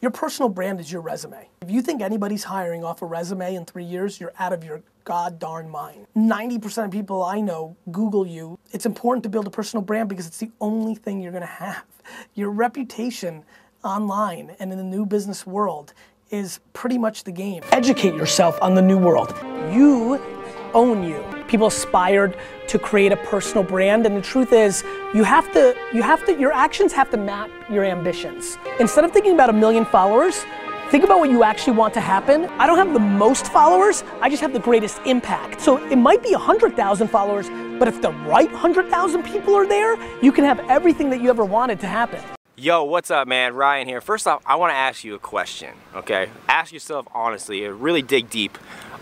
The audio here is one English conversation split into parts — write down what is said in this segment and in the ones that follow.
Your personal brand is your resume. If you think anybody's hiring off a resume in 3 years, you're out of your god darn mind. 90% of people I know Google you. It's important to build a personal brand because it's the only thing you're gonna have. Your reputation online and in the new business world is pretty much the game. Educate yourself on the new world. You own you. People aspired to create a personal brand, and the truth is, your actions have to map your ambitions. Instead of thinking about 1 million followers, think about what you actually want to happen. I don't have the most followers, I just have the greatest impact. So it might be 100,000 followers, but if the right 100,000 people are there, you can have everything that you ever wanted to happen. Yo, what's up, man? Ryan here. First off, I want to ask you a question, okay? Ask yourself honestly, really dig deep.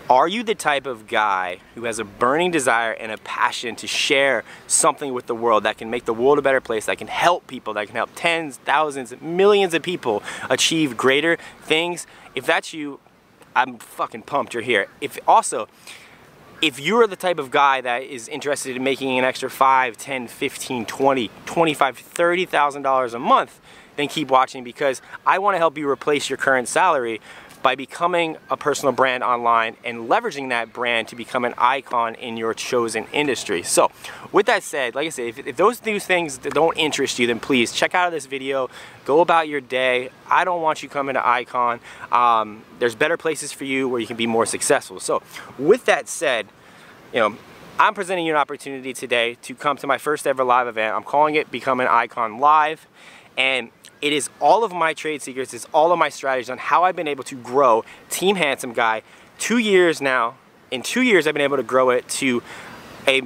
Are you the type of guy who has a burning desire and a passion to share something with the world that can make the world a better place, that can help people, that can help tens, thousands, millions of people achieve greater things? If that's you, I'm fucking pumped you're here. If you're the type of guy that is interested in making an extra $5, $10, $15, $20, $25, $30,000 a month, then keep watching, because I want to help you replace your current salary by becoming a personal brand online and leveraging that brand to become an icon in your chosen industry. So with that said, like I said, if those new things don't interest you, then please check out this video, go about your day. I don't want you coming to Icon. There's better places for you where you can be more successful. So with that said, you know, I'm presenting you an opportunity today to come to my first ever live event. I'm calling it Become an Icon Live, and it is all of my trade secrets, it's all of my strategies on how I've been able to grow Team Handsome Guy 2 years now. In 2 years, I've been able to grow it to a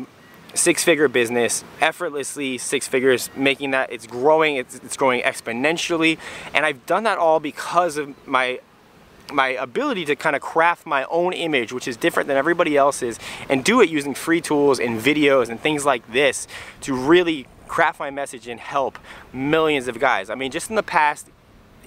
six-figure business, effortlessly 6 figures, making that it's growing exponentially. And I've done that all because of my ability to kind of craft my own image, which is different than everybody else's, and do it using free tools and videos and things like this to really craft my message and help millions of guys. I mean, just in the past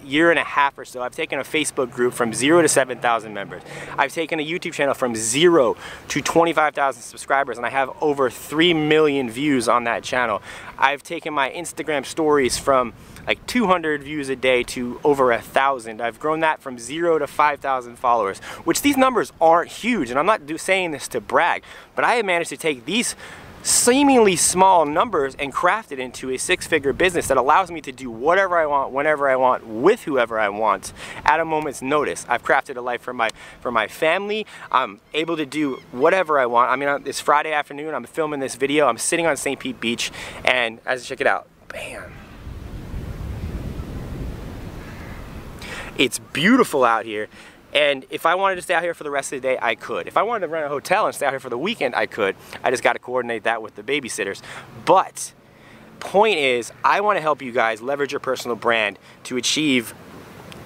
year and a half or so, I've taken a Facebook group from 0 to 7,000 members. I've taken a YouTube channel from 0 to 25,000 subscribers, and I have over 3 million views on that channel. I've taken my Instagram stories from like 200 views a day to over 1,000. I've grown that from 0 to 5,000 followers, which these numbers aren't huge, and I'm not saying this to brag, but I have managed to take these seemingly small numbers and craft it into a 6-figure business that allows me to do whatever I want, whenever I want, with whoever I want, at a moment's notice. I've crafted a life for my family. I'm able to do whatever I want. I mean, it's Friday afternoon, I'm filming this video, I'm sitting on St. Pete Beach, and check it out, bam. It's beautiful out here. And if I wanted to stay out here for the rest of the day, I could. If I wanted to rent a hotel and stay out here for the weekend, I could. I just got to coordinate that with the babysitters. But point is, I want to help you guys leverage your personal brand to achieve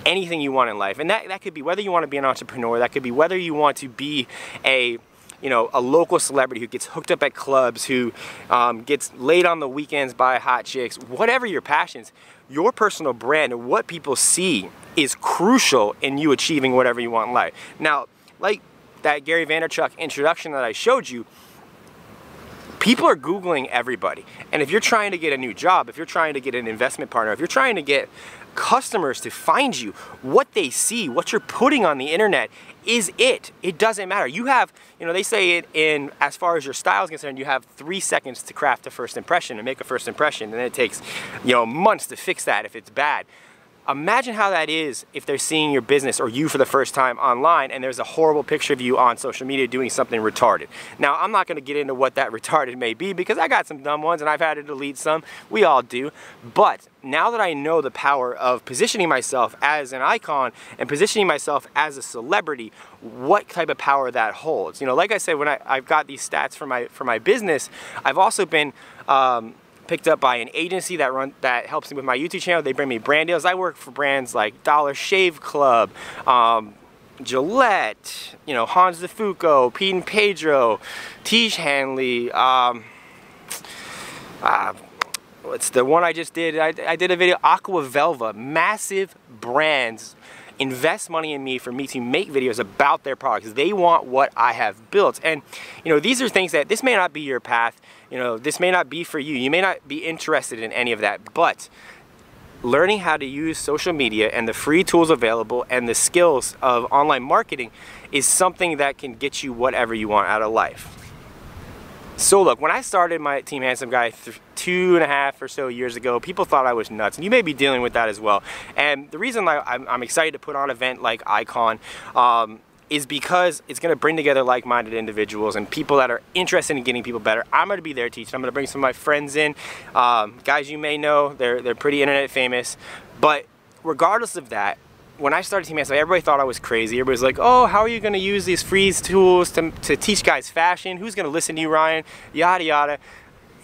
anything you want in life. And that could be whether you want to be an entrepreneur, that could be whether you want to be a local celebrity who gets hooked up at clubs, who gets laid on the weekends by hot chicks, whatever your passions, your personal brand and what people see is crucial in you achieving whatever you want in life. Now, like that Gary Vaynerchuk introduction that I showed you, people are Googling everybody. And if you're trying to get a new job, if you're trying to get an investment partner, if you're trying to get customers to find you, what they see, what you're putting on the internet is it. It doesn't matter. You have, they say it in, as far as your style is concerned, you have 3 seconds to craft a first impression and make a first impression, and then it takes, months to fix that if it's bad. Imagine how that is if they're seeing your business or you for the first time online and there's a horrible picture of you on social media doing something retarded. Now, I'm not going to get into what that retarded may be because I got some dumb ones and I've had to delete some. We all do. But now that I know the power of positioning myself as an icon and positioning myself as a celebrity, what type of power that holds. Like I said, when I've got these stats for my business, I've also been picked up by an agency that helps me with my YouTube channel. They bring me brand deals. I work for brands like Dollar Shave Club, Gillette, Hans de Fuco, Pete and Pedro, Tiege Hanley, what's the one I just did? I did a video, Aqua Velva. Massive brands invest money in me for me to make videos about their products. They want what I have built. And these are things that, this may not be your path, this may not be for you. You may not be interested in any of that, but learning how to use social media and the free tools available and the skills of online marketing is something that can get you whatever you want out of life. So look, when I started my Team Handsome Guy 2.5 or so years ago, people thought I was nuts, and you may be dealing with that as well. And the reason I'm excited to put on an event like Icon is because it's going to bring together like-minded individuals and people that are interested in getting people better. I'm going to be there teaching. I'm going to bring some of my friends in, guys you may know. They're pretty internet famous. But regardless of that, when I started Team Handsome, everybody thought I was crazy. Everybody's like, oh, how are you going to use these free tools to teach guys fashion? Who's going to listen to you, Ryan? Yada, yada.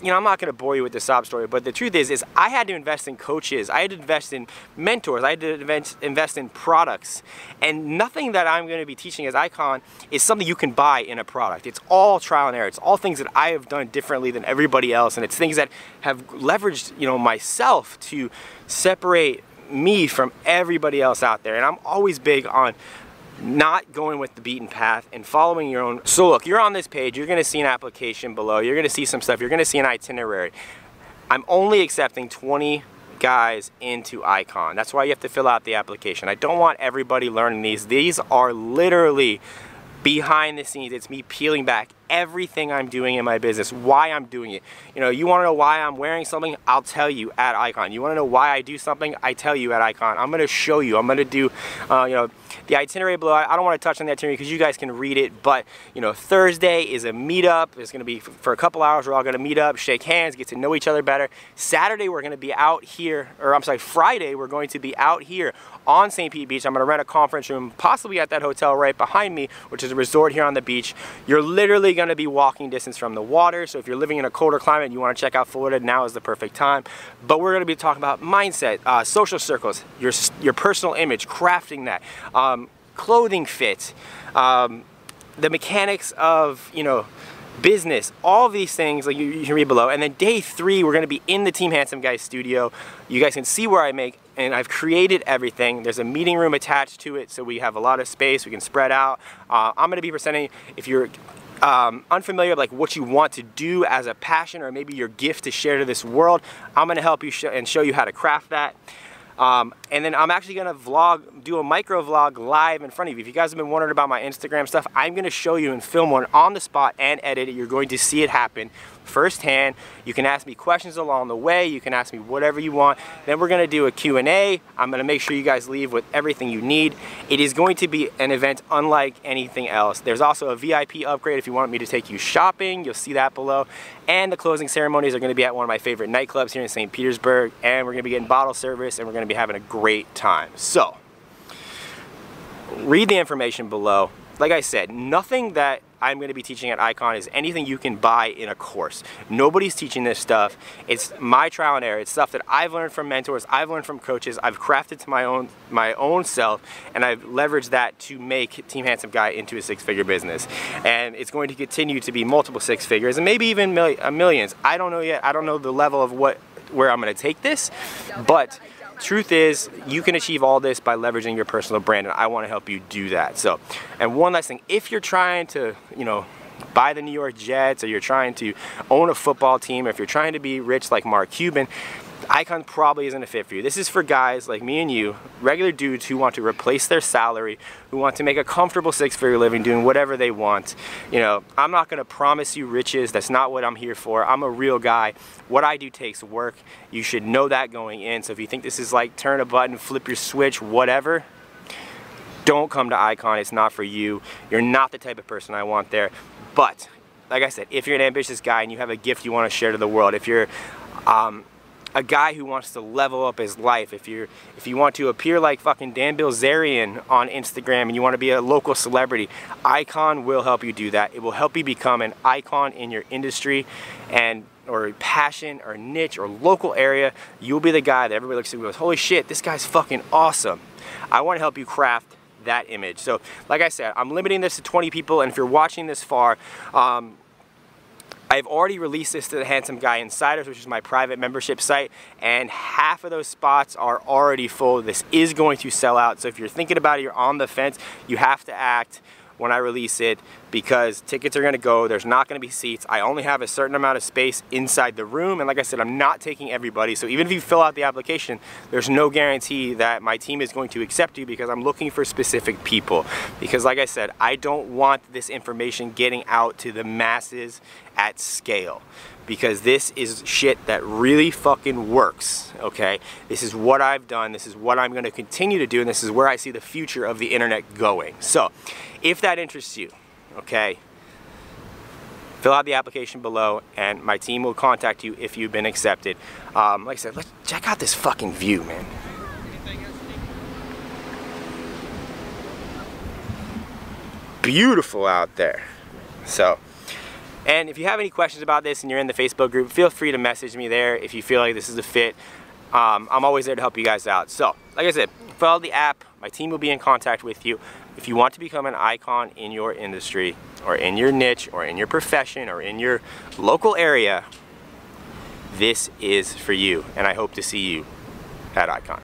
You know, I'm not going to bore you with the sob story, but the truth is I had to invest in coaches. I had to invest in mentors. I had to invest in products. And nothing that I'm going to be teaching as Icon is something you can buy in a product. It's all trial and error. It's all things that I have done differently than everybody else. And it's things that have leveraged, you know, myself to separate me from everybody else out there. And I'm always big on not going with the beaten path and following your own. So look, you're on this page, you're going to see an application below, you're going to see some stuff, you're going to see an itinerary. I'm only accepting 20 guys into Icon. That's why you have to fill out the application. I don't want everybody learning these. These are literally behind the scenes. It's me peeling back everything I'm doing in my business, why I'm doing it. You know, you want to know why I'm wearing something? I'll tell you at Icon. You want to know why I do something? I tell you at Icon. I'm going to show you. I'm going to do, you know, the itinerary below. I don't want to touch on the itinerary because you guys can read it, but, you know, Thursday is a meetup. It's going to be for a couple hours. We're all going to meet up, shake hands, get to know each other better. Saturday, we're going to be out here, or I'm sorry, Friday, we're going to be out here on St. Pete Beach. I'm going to rent a conference room, possibly at that hotel right behind me, which is a resort here on the beach. You're literally going to be walking distance from the water, so if you're living in a colder climate and you want to check out Florida, now is the perfect time. But we're going to be talking about mindset, social circles, your personal image, crafting that, clothing fit, the mechanics of, you know, business, all of these things, like you can read below. And then day 3, we're going to be in the Team Handsome Guy studio. You guys can see where I make, and I've created everything. There's a meeting room attached to it, so we have a lot of space. We can spread out. I'm going to be presenting, if you're unfamiliar with like what you want to do as a passion or maybe your gift to share to this world, I'm going to help you and show you how to craft that. And then I'm actually going to do a micro vlog live in front of you. If you guys have been wondering about my Instagram stuff, I'm going to show you and film one on the spot and edit it. You're going to see it happen firsthand. You can ask me questions along the way. You can ask me whatever you want. Then we're going to do a Q&A. I'm going to make sure you guys leave with everything you need. It is going to be an event unlike anything else. There's also a VIP upgrade if you want me to take you shopping. You'll see that below. And the closing ceremonies are going to be at one of my favorite nightclubs here in St. Petersburg. And we're going to be getting bottle service, and we're going to be having a great time. So, read the information below. Like I said, nothing that I'm going to be teaching at Icon is anything you can buy in a course. Nobody's teaching this stuff. It's my trial and error. It's stuff that I've learned from mentors, I've learned from coaches, I've crafted to my own self, and I've leveraged that to make Team Handsome Guy into a 6-figure business. And it's going to continue to be multiple 6 figures and maybe even millions. I don't know yet. I don't know the level of where I'm going to take this, but truth is, you can achieve all this by leveraging your personal brand, and I want to help you do that. So, and one last thing, if you're trying to, you know, buy the New York Jets, or you're trying to own a football team, or if you're trying to be rich like Mark Cuban, Icon probably isn't a fit for you. This is for guys like me and you, regular dudes who want to replace their salary, who want to make a comfortable 6-figure living doing whatever they want. You know, I'm not going to promise you riches. That's not what I'm here for. I'm a real guy. What I do takes work. You should know that going in. So if you think this is like turn a button, flip your switch, whatever, don't come to Icon. It's not for you. You're not the type of person I want there. But like I said, if you're an ambitious guy and you have a gift you want to share to the world, if you're a guy who wants to level up his life, if you want to appear like fucking Dan Bilzerian on Instagram and you want to be a local celebrity, Icon will help you do that. It will help you become an icon in your industry or passion or niche or local area. You'll be the guy that everybody looks at and goes, holy shit, this guy's fucking awesome. I want to help you craft that image. So like I said, I'm limiting this to 20 people, and if you're watching this far, I've already released this to the Handsome Guy Insiders, which is my private membership site, and half of those spots are already full. This is going to sell out, so if you're thinking about it, you're on the fence, you have to act when I release it because tickets are going to go. There's not going to be seats. I only have a certain amount of space inside the room, and like I said, I'm not taking everybody. So even if you fill out the application, there's no guarantee that my team is going to accept you, because I'm looking for specific people. Because like I said, I don't want this information getting out to the masses at scale, because this is shit that really fucking works, okay? This is what I've done, this is what I'm going to continue to do, and this is where I see the future of the internet going. So if that interests you, okay, fill out the application below and my team will contact you if you've been accepted. Like I said, let's check out this fucking view, man. Beautiful out there. So, and if you have any questions about this and you're in the Facebook group, feel free to message me there if you feel like this is a fit. I'm always there to help you guys out. So, like I said, follow the app. My team will be in contact with you. If you want to become an icon in your industry, or in your niche, or in your profession, or in your local area, this is for you. And I hope to see you at Icon.